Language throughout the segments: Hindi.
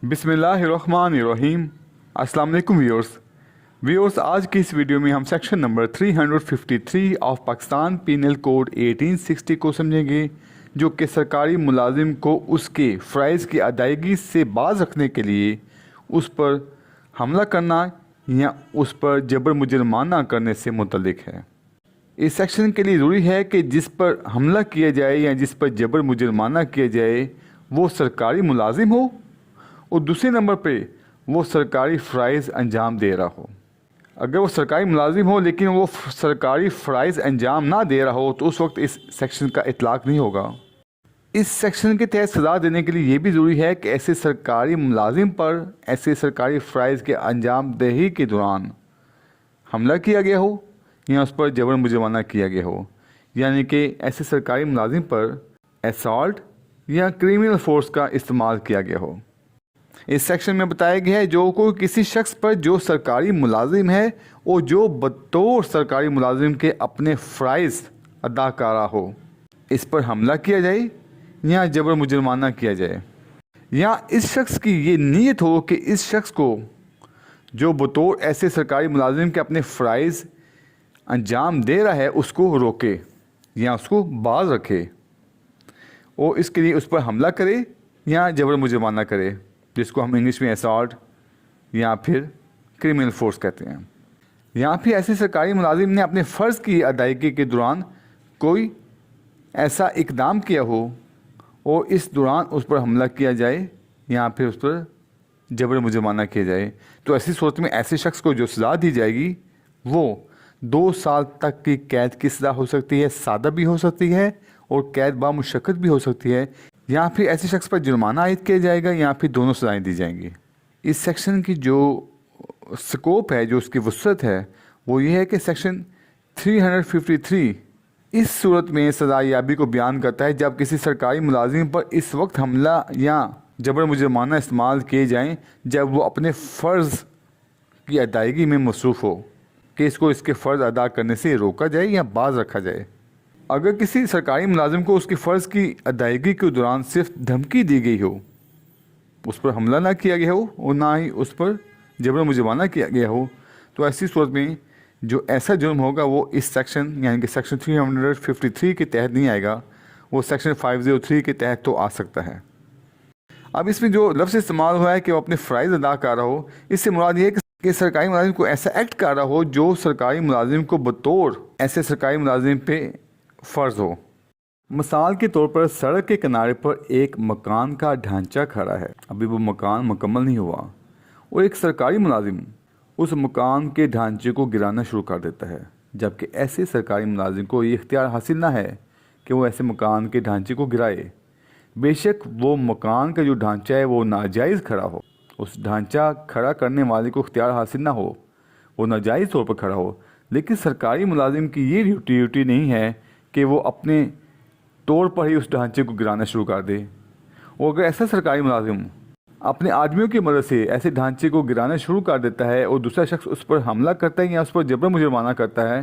बिस्मिल्लाहिर्रहमानिर्रहीम। अस्सलाम वालेकुम व्यूअर्स, आज की इस वीडियो में हम section number 353 of Pakistan penal code 1860 को समझेंगे, जो कि सरकारी मुलाजिम को उसके फ़राइज़ की अदायगी से बाज रखने के लिए उस पर हमला करना या उस पर जबर मुजरमाना करने से मुतल्लिक है। इस सेक्शन के लिए ज़रूरी है कि जिस पर हमला किया जाए या जिस पर जबर मुजरमाना किया जाए वो सरकारी मुलाजिम हो और दूसरे नंबर पे वो सरकारी फ़राइज़ अंजाम दे रहा हो। अगर वो सरकारी मुलाजिम हो लेकिन वो सरकारी फ़राइज़ अंजाम ना दे रहा हो तो उस वक्त इस सेक्शन का इतलाक़ नहीं होगा। इस सेक्शन के तहत सज़ा देने के लिए ये भी ज़रूरी है कि ऐसे सरकारी मुलाजिम पर ऐसे सरकारी फ़राइज़ के अंजाम दही के दौरान हमला किया गया हो या उस पर जबर मुजरमाना किया गया हो, यानी कि ऐसे सरकारी मुलाजिम पर असॉल्ट या क्रिमिनल फोर्स का इस्तेमाल किया गया हो। इस सेक्शन में बताया गया है जो कोई किसी शख्स पर जो सरकारी मुलाजिम है और जो बतौर सरकारी मुलाजिम के अपने फ़राइज़ अदा कर रहा हो, इस पर हमला किया जाए या जबर मुजरमाना किया जाए, या इस शख्स की ये नीयत हो कि इस शख्स को जो बतौर ऐसे सरकारी मुलाजिम के अपने फ़राइज़ अंजाम दे रहा है उसको रोके या उसको बाज रखे और इसके लिए उस पर हमला करे या जबर मुजरमाना करे, जिसको हम इंग्लिश में असॉल्ट या फिर क्रिमिनल फोर्स कहते हैं। या फिर ऐसे सरकारी मुलाजिम ने अपने फ़र्ज़ की अदायगी के दौरान कोई ऐसा इकदाम किया हो और इस दौरान उस पर हमला किया जाए या फिर उस पर जबर मुजरमाना किया जाए, तो ऐसी सूरत में ऐसे शख्स को जो सज़ा दी जाएगी वो 2 साल तक की कैद की सज़ा हो सकती है, सादा भी हो सकती है और कैद बामुशक्कत भी हो सकती है, या फिर ऐसे शख्स पर जुर्माना आयद किया जाएगा या फिर दोनों सज़ाएँ दी जाएंगी। इस सेक्शन की जो स्कोप है, जो उसकी वसअत है, वो ये है कि सेक्शन 353 इस सूरत में सज़ा याबी को बयान करता है जब किसी सरकारी मुलाजिम पर इस वक्त हमला या जबर मुजरमाना इस्तेमाल किए जाएँ जब वो अपने फ़र्ज़ की अदायगी में मसरूफ़ हो कि इसको इसके फ़र्ज़ अदा करने से रोका जाए या बाज रखा जाए। अगर किसी सरकारी मुलाजिम को उसके फ़र्ज़ की अदायगी के दौरान सिर्फ धमकी दी गई हो, उस पर हमला ना किया गया हो और ना ही उस पर जबर मुजरमाना किया गया हो, तो ऐसी सूरत में जो ऐसा जुर्म होगा वो इस सेक्शन यानी कि सेक्शन 353 के तहत नहीं आएगा, वो सेक्शन 503 के तहत तो आ सकता है। अब इसमें जो लफ्ज़ इस्तेमाल हुआ है कि वो अपने फ़राइज़ अदा कर रहा हो, इससे मुराद ये है कि सरकारी मुलाजिम को ऐसा एक्ट कर रहा हो जो सरकारी मुलाजिम को बतौर ऐसे सरकारी मुलाजिम पे फ़र्ज़ हो। मिसाल के तौर पर सड़क के किनारे पर एक मकान का ढांचा खड़ा है, अभी वो मकान मुकम्मल नहीं हुआ और एक सरकारी मुलाजिम उस मकान के ढांचे को गिराना शुरू कर देता है, जबकि ऐसे सरकारी मुलाजिम को ये इख्तियार हासिल ना है कि वो ऐसे मकान के ढांचे को गिराए। बेशक वो मकान का जो ढांचा है वो नाजायज़ खड़ा हो, उस ढांचा खड़ा करने वाले को इख्तियार हासिल ना हो, वो नाजायज़ तौर पर खड़ा हो, लेकिन सरकारी मुलाजिम की ये ड्यूटी नहीं है कि वो अपने तौर पर ही उस ढांचे को गिराना शुरू कर दे। और अगर ऐसा सरकारी मुलाजिम अपने आदमियों की मदद से ऐसे ढांचे को गिराना शुरू कर देता है और दूसरा शख्स उस पर हमला करता है या उस पर जबर मुजरमाना करता है,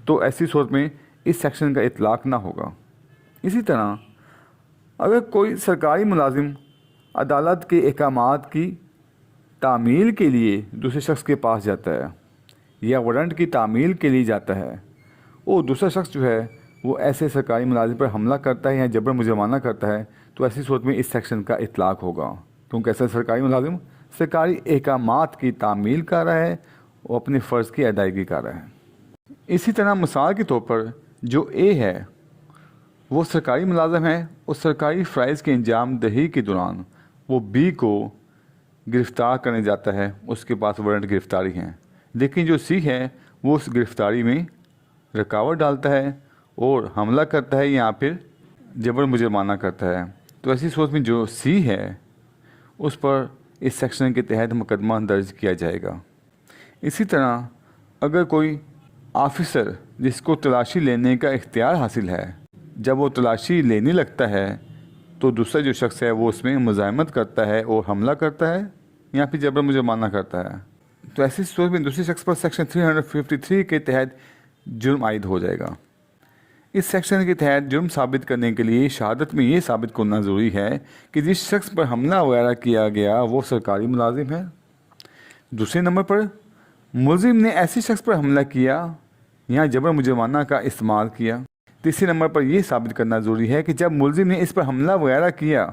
तो ऐसी सूरत में इस सेक्शन का इतलाक़ ना होगा। इसी तरह अगर कोई सरकारी मुलाजिम अदालत के अहकामात की तामील के लिए दूसरे शख्स के पास जाता है या वारंट की तामील के लिए जाता है और दूसरा शख्स जो है वो ऐसे सरकारी मुलाजिम पर हमला करता है या जबर मुजरमाना करता है, तो ऐसी सूरत में इस सेक्शन का इतलाक़ होगा, क्योंकि ऐसा सरकारी मुलाजिम सरकारी अहकामात की तामील कर रहा है और अपने फ़र्ज़ की अदायगी कर रहा है। इसी तरह मिसाल के तौर पर जो ए है वो सरकारी मुलाजिम है और सरकारी फ़राइज़ के अंजाम दही के दौरान वो बी को गिरफ़्तार करने जाता है, उसके पास वारंट गिरफ़्तारी हैं, लेकिन जो सी है वो उस गिरफ़्तारी में रुकावट डालता है और हमला करता है या फिर जबर मुजरमाना करता है, तो ऐसी सूरत में जो सी है उस पर इस सेक्शन के तहत मुकदमा दर्ज किया जाएगा। इसी तरह अगर कोई ऑफिसर जिसको तलाशी लेने का इख्तियार हासिल है, जब वो तलाशी लेने लगता है तो दूसरा जो शख्स है वो उसमें मुज़ाहमत करता है और हमला करता है या फिर जबर मुजरमाना करता है, तो ऐसी सूरत में दूसरे शख्स पर सेक्शन 353 के तहत जुर्म आयद हो जाएगा। इस सेक्शन के तहत जुर्म साबित करने के लिए शहादत में ये साबित करना ज़रूरी है कि जिस शख्स पर हमला वगैरह किया गया वो सरकारी मुलाजिम है। दूसरे नंबर पर मुलजिम ने ऐसे शख्स पर हमला किया या जबर मुजरमाना का इस्तेमाल किया। तीसरे नंबर पर यह साबित करना ज़रूरी है कि जब मुलजिम ने इस पर हमला वगैरह किया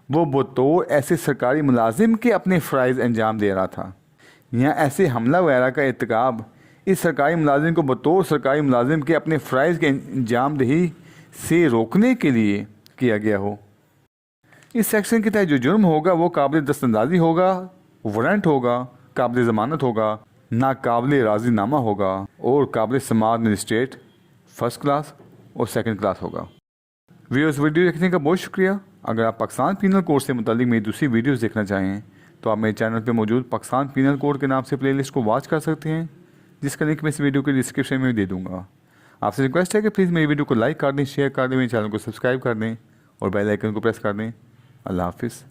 वो बतौर ऐसे सरकारी मुलाजिम के अपने फ़राइज़ अंजाम दे रहा था या ऐसे हमला वगैरह का इर्तिकाब इस सरकारी मुलाजिम को बतौर सरकारी मुलाजिम के अपने फ़राइज़ के अंजाम दही से रोकने के लिए किया गया हो। इस सेक्शन के तहत जो जुर्म होगा वो काबिल दस्तंदाजी होगा, वारंट होगा, काबिल ज़मानत होगा, नाकाबिल राज़ीनामा होगा और काबिल समाअत मजिस्ट्रेट फर्स्ट क्लास और सेकंड क्लास होगा। व्यूअर्स, वीडियो देखने का बहुत शुक्रिया। अगर आप पाकिस्तान पीनल कोड से मुतालिक मेरी दूसरी वीडियोस देखना चाहें तो आप मेरे चैनल पर मौजूद पाकिस्तान पीनल कोड के नाम से प्लेलिस्ट को वॉच कर सकते हैं, जिसका लिंक मैं इस वीडियो के डिस्क्रिप्शन में दे दूँगा। आपसे रिक्वेस्ट है कि प्लीज़ मेरी वीडियो को लाइक कर दें, शेयर कर दें, मेरे चैनल को सब्सक्राइब कर दें और बेल आइकन को प्रेस कर दें। अल्लाह हाफिज़।